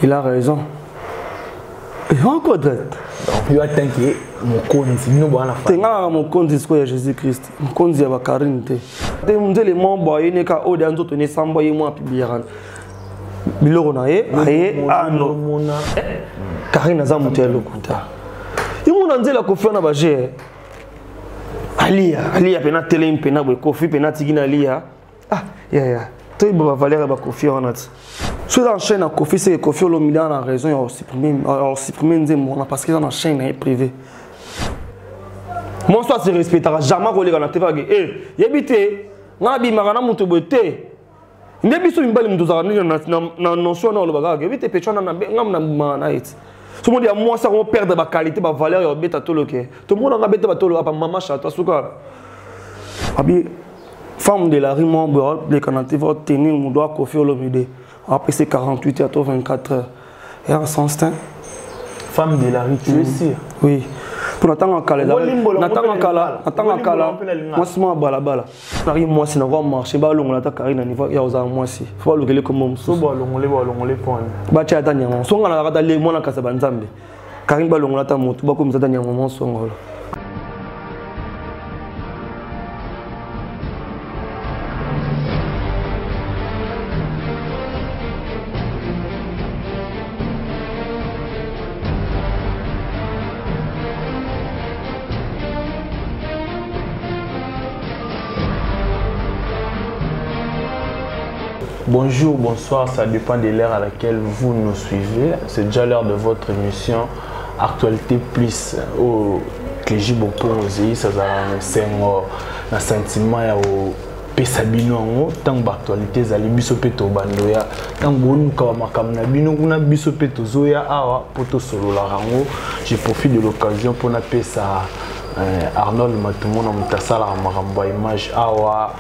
Il a raison. Et encore d'autres. Donc, il a tanké mon compte. Nous, on a fait. Mon compte, c'est Jésus-Christ. Mon compte, c'est Karine. Des éléments, il y a des gens qui sont en train de publier. Karine a monté le compte. Il y a des gens qui ont fait Alia pena télé pena kofi pena tigina Alia. Ah, ya. Toi il va valer ba kofi on a. Sur la chaîne kofi c'est kofi le milliard en raison on supprimer nzembo parce que dans la chaîne est privée. Mon soit se respectera jamais ko le kana TV eh yebite ngabi magana mutu bote. Ndebi so mbali mutu za na notion na lo baga yebite pechona na ngamna na it. Tout le monde dit à moi ça on perd de la qualité, de la valeur et bêta tout le monde. Tout le monde a bêta tout le monde. Maman chata souka. Abi femme de la rue mon les canadiens vont tenir mon doigt confier le midi. Après c'est 48 heures 24 heures. Et en sans instinct. Femme de la rue tu es sûr? Oui. Pour attendre en cala. Attends en cala. Moi c'est moi bala. N'arrive moi si n'avoir marché ba longo la ta Karine niveau ya oza moi si. Faut pas le comme so ba longo le point. Ba cha ta nyama. So ngala ka le mona ka sa banzambe. Karine ba longo la ta moto ba ko mzata nyama mo so ngolo. Bonjour, bonsoir, ça dépend de l'heure à laquelle vous nous suivez. C'est déjà l'heure de votre émission Actualité Plus au Clégie Bonponzi, ça a un sentiment au Pesabino, tant d'actualité, ça a bisopeto bandoya, tant que makamna bino, on a bisopeto zoya, awa, poto solo la rango. Je profite de l'occasion pour appeler ça Arnold Matumona Mutasala Maramba Image awa.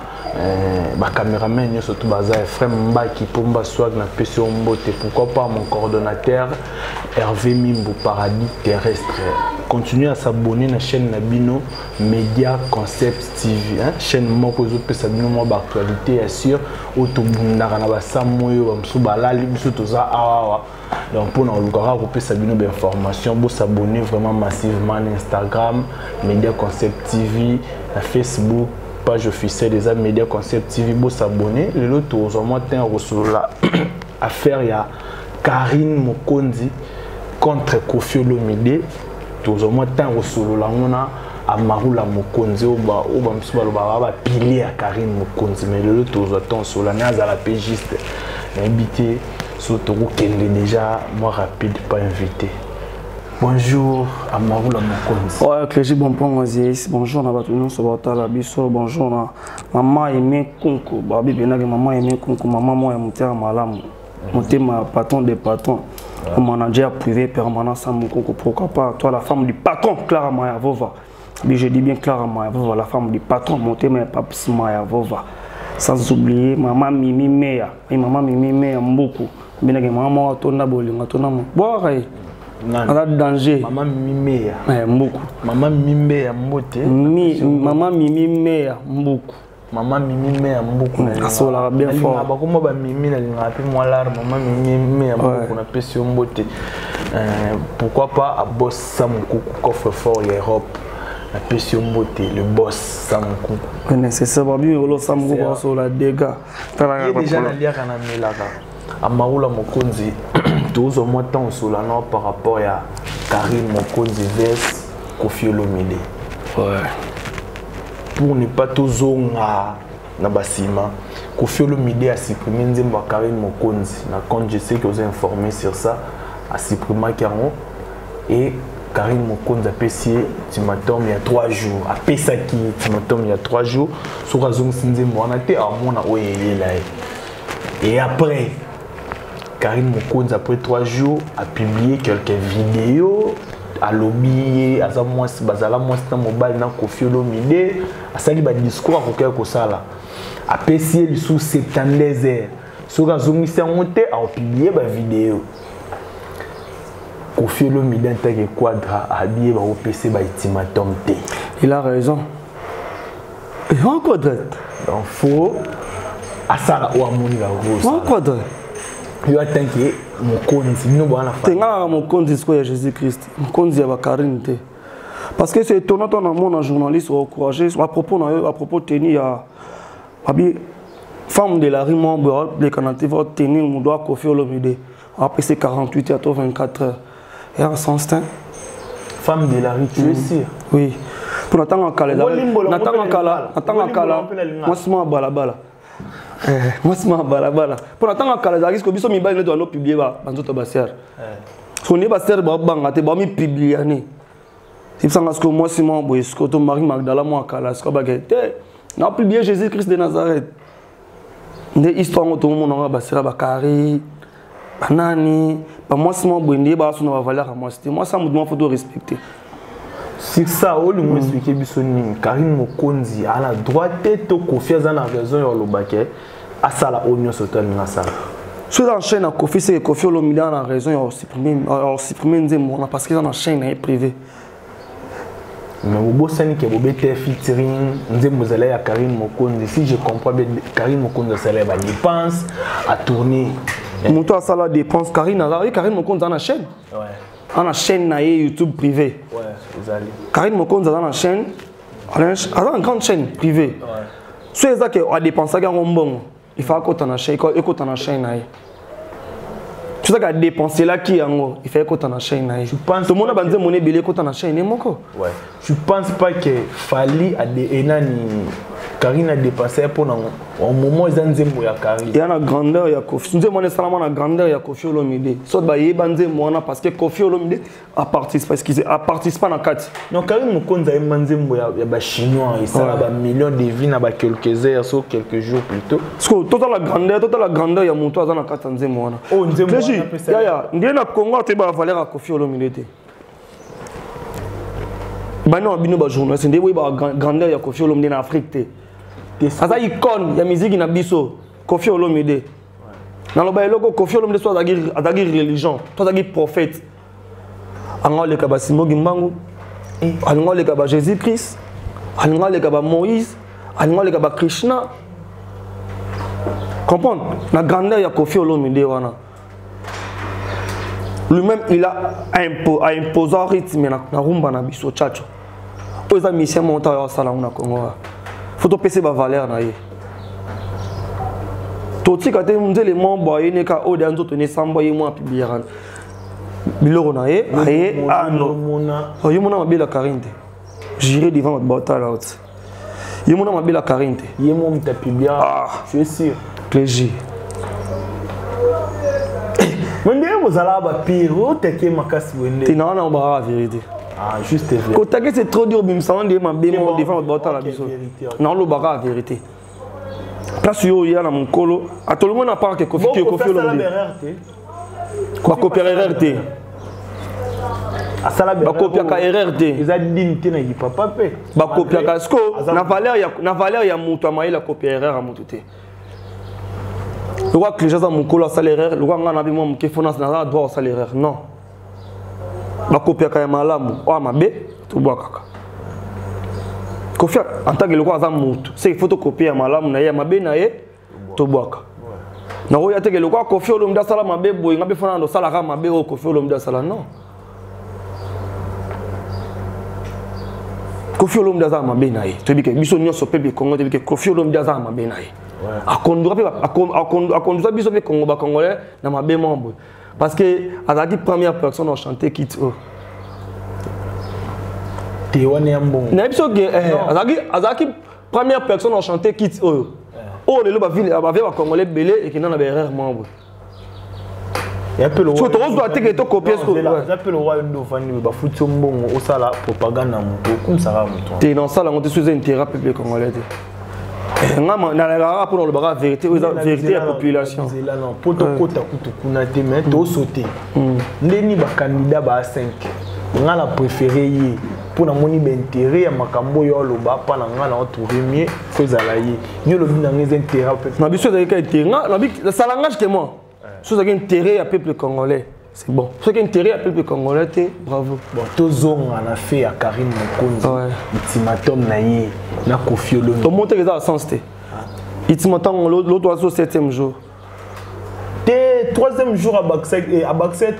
Ma caméraman surtout baza frère Mbaki Pomba Swag na PCO Mbote, pourquoi pas mon coordonnateur Hervé Mimbo Paradis Terrestre. Continuez à s'abonner à la chaîne Nabino Media Concept TV, chaîne moko zo pesa bino mo ba actualité assure otobundaka na basamoyo bamsu balali biso toza awa. Donc pour nous lukara ko pesa bino ba information, bo s'abonner vraiment massivement à Instagram Media Concept TV, à Facebook page officielle des Média Concept TV, pour s'abonner. Le lot aux mois la affaire ya Karine Mokonzi contre Kofi Olomide. Tous aux mois la on a Marula Mokonzi oba msuba ba pilier à Karine Mokonzi, mais le lot aux temps sur la naze à la pégiste invité surtout qu'elle déjà moi rapide pas invité. Bonjour à Marula Mokonzi. Ouais, Clégie Bonponzi, bonjour à Batunon Sobatala Bisso, bonjour à maman aimé Kunku, Babi Benag, maman aimé Kunku, maman moi monter malam, monter ma patron des patrons, manager privé permanent sans mon Kunku, pourquoi pas, toi la femme du patron, Clara Maya Vova. Je dis bien Clara Maya Vova, la femme du patron, monter mes paps Maya Vova. Sans oublier maman Mimi Meya, et maman Mimi Meya Mboukou, Benag, maman Tona Bolinga, Tona Boire. A danger. Maman Mimé. Mboukou. Maman Mimé Mbote. Maman Mimé Mboukou. Maman Mimé Mboukou. Asola bien fort. Bakoma ba Mimi na linga pe moi lar maman Mimé Mboukou na pesi Mbote. Pourquoi pas à boss Samukou coffre fort Europe. La pesi Mbote le boss Samukou. C'est ça babi olo Samukou sur la dégâts. Déjà na lia kana melaka. Amarula Mokonzi. Tous au moins temps sur la nord par rapport à Karine Mokonzi vers Kofi Olomide. Ouais. Pour ne pas tous na basima, Kofi Olomide a supprimé Nzemba Karine Mokonzi. Quand je sais que vous êtes informé sur ça, a supprimé Caron et Karine Mokonzi a payé ultimatum il y a 3 jours. A payé ça qui ultimatum il y a 3 jours. Sur la zone Nzemba on a été à mon et après. Karine Mokonzi, après 3 jours, a publié quelques vidéos, a lobbyé, a bazala dans mobile dans Kofi Olomide, a sali ba discours à quelqu'un comme ça là. A payé les sous 72 heures. Sur la zone ici a publié ba vidéo. Kofi Olomide en tant que quadra a habillé ba OPC ba ultimatum T. Il a raison. Et encore d'autres. Donc faut à ça ou à mon la rose. Encore d'autres. Il a tanké mokonzi bino bana fa tenga mokonzi siko ya Jésus-Christ mokonzi ya Karine te parce que c'est étonnant ton mon journaliste encouragé à propos tenir à femme de la rue membre les canadiens vont tenir mon doigt Koffi Olomide après ces 48 à 24 heures et en sens temps femme de la rue tu es sûr oui pour attendre kala moi c'est moi balabala moi c'est moi balabala pour attendre kala risque biso mi ba ne doit no publier ba banzoto baser so ne baser ba banga te ba mi publier ani c'est ça parce que moi c'est moi boy ce que ton Marie Magdala moi kala ce que ba te na publier Jésus-Christ de Nazareth des histoires tout le monde on va baser ba Kari banani ba moi c'est moi boy ne ba so na valeur à moi c'était moi ça me faut respecter. C'est ça, on lui explique que Karine Mokonzi a la droite de Koffi a raison de l'obake à ça la oignon sautel na ça. Sur la chaîne à Koffi c'est que Koffi Olomide a raison de supprimer Nzembo parce que dans la chaîne est privée. Mais au beau scène que vous mettez featuring Nzembo zala ya Karine Mokonzi si je comprends bien Karine Mokonzi ça les dépenses à tourner. Monto à ça la dépense Karine Mokonzi dans la chaîne. Ouais. Dans la chaîne YouTube privée. Ouais, vous allez. Karine Mokonzi dans la chaîne, dans une grande chaîne privée. Ouais. Si c'est ça qu'on a dépensé à bon, il faut qu'on la chaîne, qu'on la chaîne. C'est ça qu'on a dépensé là qui en il faut qu'on la chaîne. Je pense. Tout le monde a besoin de monnaie belé qu'on la chaîne, moko. Ouais. Je pense pas que Fali a des enani. Karine a dépassé pour un moment ils ont Nzembo ya Karine. Il y a la grandeur ya Koffi. Nous demandons seulement la grandeur ya Koffi Olomide. Soit bah y banze moana parce que Koffi Olomide a participé parce qu'ils a participé dans quatre. Non Karine Mokonzi a Nzembo ya ba chinois et ça ba millions de vies na ba quelques heures sur quelques jours plutôt. Parce que toute la grandeur ya monto dans quatre Nzembo moana. Oh Nzembo. Ya ndiye na Congo te ba valeur ya Koffi Olomide. Bah non bino ba journaliste ndiye ba grandeur ya Koffi Olomide en Afrique te. Asa icône ya musique na biso Koffi Olomide. Na loba eloko Koffi Olomide soit adagir religion, soit adagir prophète. Anga le kaba Simon Gimbangu, anga le kaba Jésus-Christ, anga le kaba Moïse, anga le kaba Krishna. Comprendre la grandeur ya Koffi Olomide wana. Lui-même il a imposé un rythme na rumba na biso tchacho. Oza mission monta ya sala na Congo. Faut te passer ma valeur na ye. Toti quand tu me dis les membres y ne ka o de anzo tenir samba y moi publier ran. Biloro na ye, aye ano. Oh y mona mabela 40. J'irai devant votre bataille là. Y mona mabela 40. Y mo mta publier. Je suis sûr. Plaisir. Wende vous allez ba pire, o teke makasi wende. Tu n'en as pas la vérité. Ah, juste vrai. Quand c'est trop dur, mais ça va devant votre bataille la biso. Non, le bagarre la vérité. Place où il y a mon colo, à tout le monde n'a pas que Koffi Olomide. Quoi copier RRT? À ça la copier RRT. Ils ont dit que tu papa paix. Ba copier casco. Na valeur ya mutu amayi la copier RR à mutu te. Le roi que les gens dans mon colo salaire, le roi ngana bi mo ke finance na droit au salaire. Non. Ba copier ka malamu o mabe to boa kaka. Koffi en tant que le roi za mutu, c'est photocopier malamu na ye mabe na ye to boa kaka. Na roya te que le roi Koffi Olomide sala mabe boy ngabe fona ndo sala ka mabe o Koffi Olomide sala non. Koffi Olomide za mabe na ye. To bi ke biso nyoso pe bi Congo te bi ke Koffi Olomide za mabe na ye. A conduire biso pe Congo ba congolais na mabe mambo. Parce que azaki première personne à chanter Kit O. Tewane yambo. Na biso ke azaki première personne à chanter Kit O. Oh le ba ville ba congolais belé et qui na ba erreur mambo. Et un peu le roi. Tu dois te que to copier ce que. Un peu le roi ndo fani ba futu mbongo o sala propagande na moto comme ça va moto. Te dans ça là on te sous intérêt peuple congolais. Ngama na la pour le bagarre vérité vérité la population. Là non pour to kota kutu kuna te mais to sauter. Ndeni ba candidat ba 5. Ngala préféré yi pour na moni intérêt ya makambo yo loba pa na ngala on trouver mieux fezala yi. Yo lobi na ngez intérêt peuple. Na biso de ka intérêt. Na bi ça langage que moi. Si vous avez intérêt à peuple congolais, c'est bon. Si vous avez intérêt à peuple congolais, bravo. Bon, tous on a fait à Karine Mokonzi. Ultimatum naïe, na Koffi Olomide. Au monter les à sens té. Ultimatum l'autre oiseau 7e jour. Troisième jour à Baxet.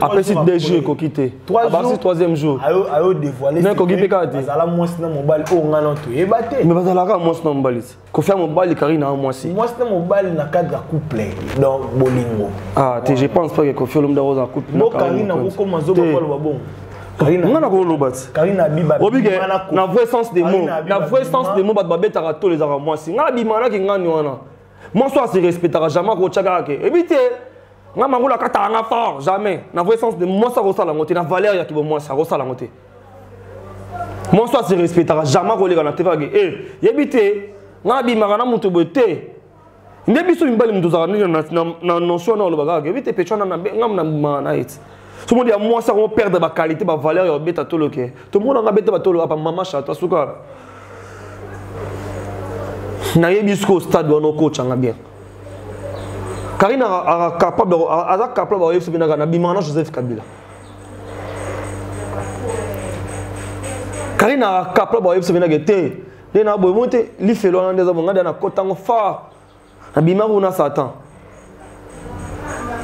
Après, c'est 2 jours qu'on quitte. 3 jours. Troisième jour. Ayo dévoilé. Mais qu'on quitte pas. Mais à la moins, c'est mon bal. Oh, on a l'entouré. Mais parce que la moi, c'est mon bal. Qu'on fait mon bal, Karine, moi, si. Moi, c'est mon bal, dans le cadre de couple. Dans Bolingo. Ah, je pense pas que Kofi Olomide a un couple. Non, Karine, on va commencer à bon. Karine, on a un battre. Karine a biba. Dans vrai sens des mots. Dans vrai sens des mots, Babé Tarato les arabes. Moi, si. N'a bimana qui gagne. Moi, soit se respectera jamais au Tchagake. Évitez. Moi, je ne sais pas jamais. Dans le sens de moi, ça ressort la montée. Dans la valeur qui moi, ça ressort la montée. Moi, ça se respectera jamais au Tchagake. Eh, évitez. Moi, je ne sais pas si je ne sais pas si je ne sais tout le monde dit à moi, ça va perdre ma qualité, ma valeur, et tout le monde tout le monde a bête tout le maman chata souka. Na yebisco stade où on coach en bien. Karine a capable de se venir à Bimana Joseph Kabila. Karine a capable de se venir à Gété. Les n'a beau monter, les fait l'on des abonnés dans la côte en phare. Bimana on a Satan.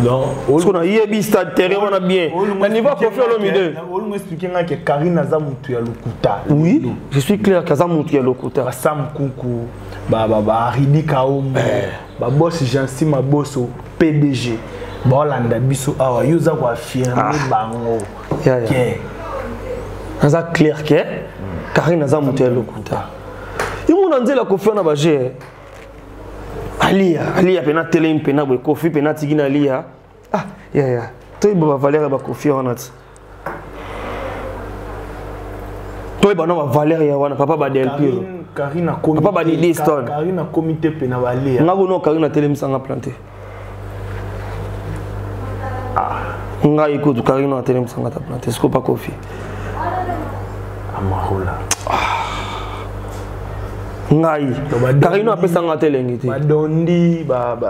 Non, parce qu'on a yebi stade terrain on a bien. Le niveau Kofi Olomide. On nous expliquer que Karine Azamutu ya lokuta. Oui, je suis clair qu'Azamutu ya lokuta. Sam Kunku, Ridi Kaombo, boss Jansi ma boss PDG. Bolanda biso awa yuza kwa firmer bango. Aza clair que Karine Azamutu ya lokuta. Il mon anzela Kofi na baje. Alia pena télé pena boy Kofi pena tigina Alia. Ah, ya. Toi ba Valérie ba Kofi on a. Toi ba no Valérie wana papa ba DLP. Karine a comité. Papa ba di Stone. Karine a comité pena Valérie. Ngabo no Karine na télé msanga planté. Ah, nga écoute Karine na télé msanga ta planté, c'est pas Kofi. Amahola. Ngai Karine apesa ngate lengiti badondi ba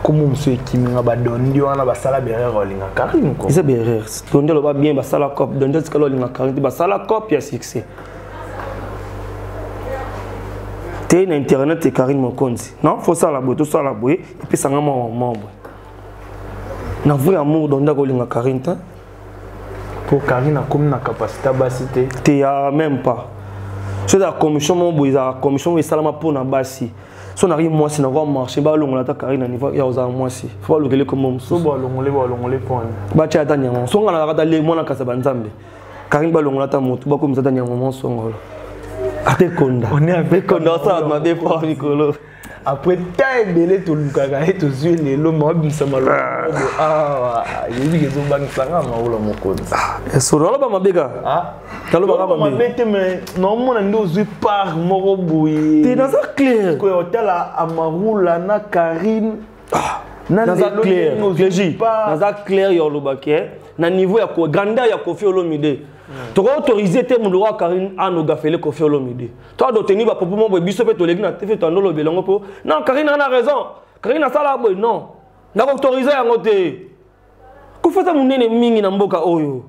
komo mso ekimi nga badondi wana basala berere olinga Karine ko isa berere dondi lo ba bien basala cop dondi tikalo olinga Karine basala cop ya succès te na internet et Karine Mokonzi non faut ça la boy tout ça la boy et puis sanga membre na vrai amour dondi ko olinga Karine ta pour Karine comme na capacité basité te ya même pas. C'est la commission la commission est salama pour na basi. Si on arrive moi si on va marcher ba longola ta Karine niveau ya oza moi si. Faut pas le comme so ba longole point. Ba cha ta nyama. So ngala ka ta le mona ka saba nzambe. Karine ba longola ta moto ba ko mzata nyama mon songolo. Ate konda. On est avec konda ça ma be pour Nicolo. Après tant belé to lukaga et to zui le lo mo bisa malo. Ah, yebi ke zo bang sanga ma ulo mokonzi. Ah, so lo ba mabega. Ah. Talo ba ma bete mais non mon ndo zui par moro boui. T'es dans ça clair. Ko hotel a marula na Karine. Dans ça clair. Clégie. Dans ça clair yo lo ba ke. Na niveau ya ko grandeur ya Kofi Olomide. Tu as autorisé tes moulois Karine à nous gaffer Kofi Olomide. Tu as obtenu pour moi biso pe to legna te fait ton lo belongo po. Non Karine a raison. Karine a ça là boy non. Na autorisé à ngote. Ko fait ça munene mingi na mboka oyo.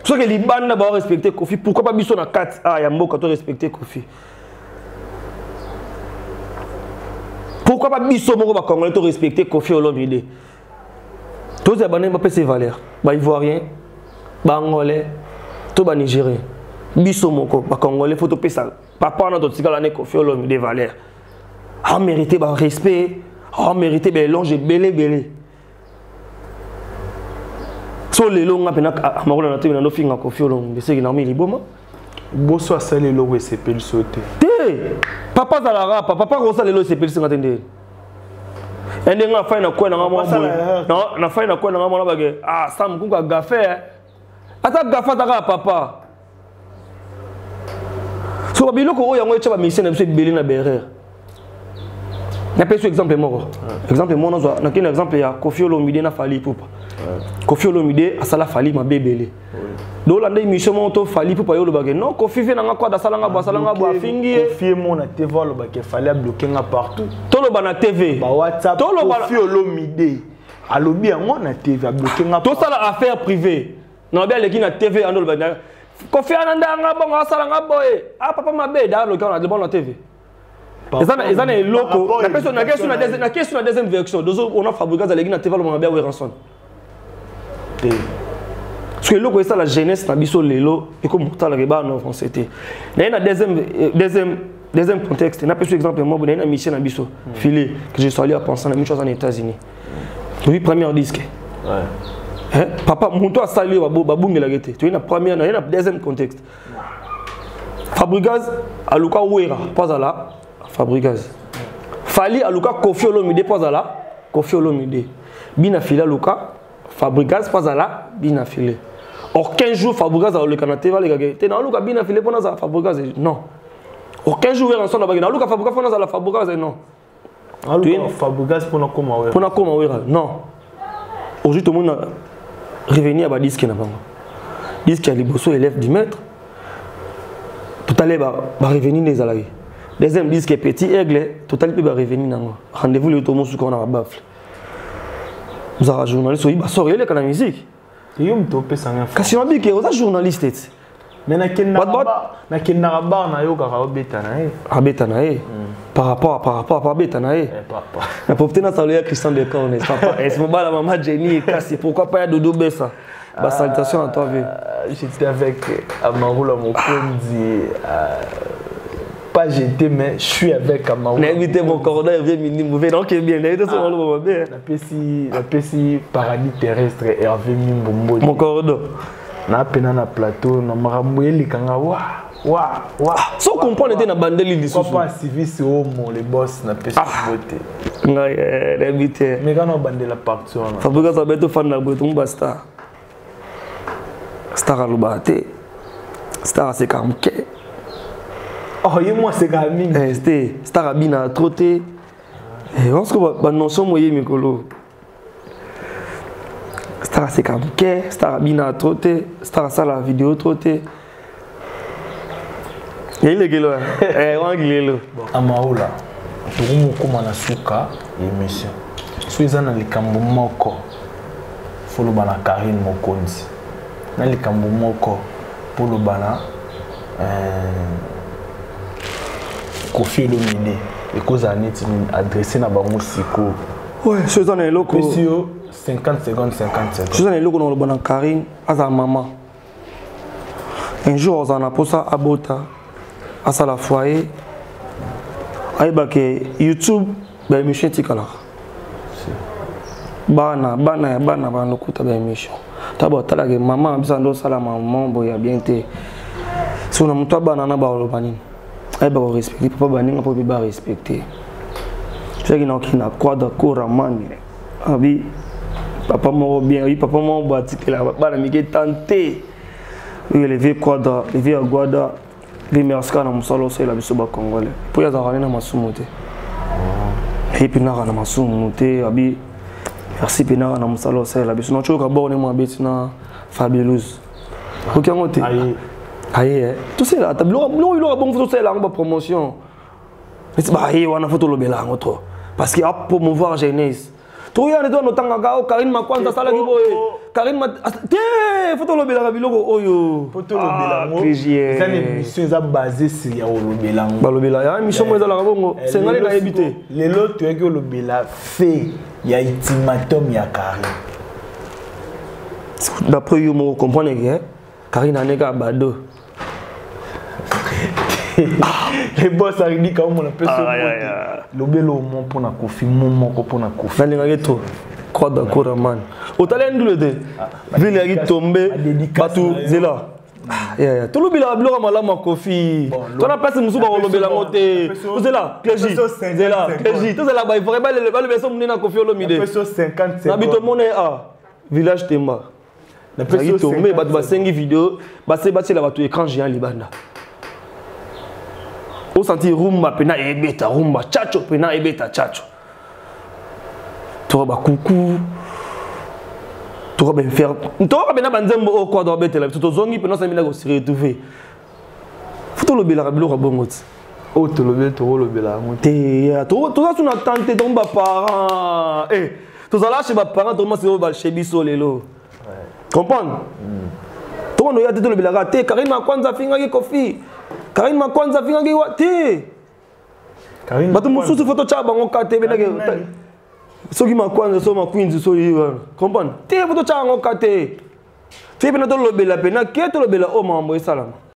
So que libanda ba respecter Kofi pourquoi pas biso na 4 ah ya mboka to respecter Kofi. Pourquoi pas biso moko ba congolais to respecter Kofi Olomide. Tous les abonnés ba pèse valeur. Ba ivoirien, ba angolais to ba nigérien biso moko ba congolais faut to pesa papa na to tikala ne Kofi Olomide valeur a mérité ba respect a mérité ba longe belé so le longa pena amakola na te na no finga Kofi Olomide c'est na mi liboma boso asale lo we sepeli sauter te papa zalara papa rosa le lo sepeli singa tende ende nga fa na kwa na ngamo na fa na kwa na ngamo na bage ah sam kunga gafe ata gafa taka papa so babiloko oyo yango echa ba mission na biso ebeli na berere na peso exemple moko exemple mona zo na kina exemple ya Kofi Olomide na Fally Ipupa Kofi Olomide asala Fally mabebele do landa mission mo to Fally Ipupa yo lo bage non Kofi fe na nga kwa da sala nga ba fingi Kofi mo na TV lo bage Fally bloquer nga partout to lo ba na TV ba WhatsApp Kofi Olomide alobi yango na TV a bloquer nga to sala affaire privée non bien les qui na TV andol ba Kofi ananda nga bonga sala nga boy ah papa mabe da lo kana de bon na TV Ils ont un loco. La question la deuxième version. On a fabriqué ça les gars na le bien ranson. Parce que le loco c'est la jeunesse na biso lelo et comme ta la reba en français. Na deuxième contexte, na par exemple moi na mission na biso filé que je suis allé à penser la même chose en États-Unis. Oui, premier disque. Ouais. Papa mon toi salé babunga la gete. Tu es na première na deuxième contexte. Fabregas aluka wera pas à la Fabregas. Fali aluka Kofi Olomide pas à la Kofi Olomide. Bina fila aluka Fabregas pas à la bina filé. Or 15 jours Fabregas a le canate va les gars. T'es na aluka bina filé pour na Fabregas non. Or 15 jours ensemble na aluka Fabregas pour na la Fabregas non. Aluka Fabregas pour na koma wera. Pour na koma wera non. Aujourd'hui tout le monde revenir à ba disque na bango. Disque à liboso élève 10 mètres. Tout à l'heure, va revenir les alliés. Deuxième disque petit aigle, tout à l'heure, va revenir. Rendez-vous le tomo sur qu'on a bafle. Vous avez un journaliste, il va sortir la musique. Tu as un topé sans rien. Quand tu as dit que vous êtes journaliste. Mais na ken naraba na yo ka beta na e. A beta na e. Par rapport à beta na e. Papa. Pour peut-être saluer Christian Decorne, papa. Est-ce que la maman Jenny casse pourquoi pas Dodo Bessa. Bah salutation à toi vie. J'étais avec Amaroula Mokondi. Pas j'étais mais je suis avec Amaroula. L'invité mon corona est bien mauvais donc bien. L'invité son rôle bien. La PC paradis terrestre Hervé Mimbombo. Mon corona. Na pena na plateau na maramouye likanga wa. Sans comprendre était na bandeli dessous. Papa service homo les boss na PC beauté. Ngai l'invité. Mais quand on bandela partout. Fabregas a beto fan na boto basta. Star Alubate, Star Sekamke. Oh, et moi c'est Gaming. C'était Star Abina Troté. Et on se voit, non, son moyen Mikolo. Star Sekamke, Star Abina Troté, Star Sala vidéo Troté. Il est gueule. On gueule. Amaoula, tout le monde comme na suka émission. Sois na likambo moko. Follow bana Karine Mokonzi. Na likambo moko pour le bana Kofi Olomide et cause aneti adressé na bango siko. Ouais, je suis un loco. 50 secondes. Je suis un loco dans le bana Karine à sa maman. Un jour on a posé à Bota à sa la foyer. Aïba que YouTube ben mission tikala. Bana lokuta ben mission. Tabo talage maman bisando sala maman boya bien te si on a muto bana na ba olobani ay ba respecter papa bani nga pobe ba respecter c'est qui n'a kina quadra coramani abi papa mo bien oui papa mo batike la bana mike tenter oui le vieux quadra le vieux guada vi merska na musalo c'est la biso ba congolais pour ya za na masumu te et puis na masumu te abi merci Pénard na musalo c'est la biso no choka bon moi betina Fabulous. OK ngote. Aïe. Tout c'est là, tableau il aura bon photo c'est là en promotion. Mais c'est bah on a photo le bela ngotro parce qu'il a promouvoir jeunesse. Tout ya ne doit notanga ga Karine Makwanza sala ki boye. Karine te photo le bela biloko oyo. Photo le bela ngo. C'est une émission za basée sur ya le bela ngo. Ba le bela ya émission mo za la bongo. C'est ngale na ebité. Les lots tu que le bela fait il y a ultimatum ya Karine. D'après vous me comprenez que Karine a nega bado. Les boss arrivent quand on appelle ça. Le belo mon pour na Kofi mon pour na Kofi. Nali ngato quoi d'accord man. Au talent le de. Ville est tombé partout zela. Tout le bila blo mala ma Kofi. Toi na passe musu ba lo bela ngote. Zela, clergy. Zela, clergy. Tout zela ba il faudrait pas le beso muna Kofi Olomide. Peso 50. Habito monnaie a village Temba. Na peso tombé ba ba 5 vidéos, ba se ba la ba to écran géant libanda. Au senti rumba pena ebeta rumba chacho pena ebeta chacho. Toi ba coucou. Toi ben faire. Toi ben na banzembo au quoi doit betela. Tout zongi pena ça mina go se retrouver. Faut le bela blo rabongoti. Oh to le bela to le bela ngote. Toi ça tu n'attends ton ba parents. Eh, toi ça là chez ba parents toi c'est ba chez biso lelo. Comprendre? Toi on y a tout le bela raté Karine Makwanza finga ki Kofi. Karine Makwanza finga ki wati. bato mosusu foto tya bango kate benake soki makwanza so makwinzi so yiwa comprendre te foto tya bango kate fe pena tolobela pena ke tolobela o mambo esalama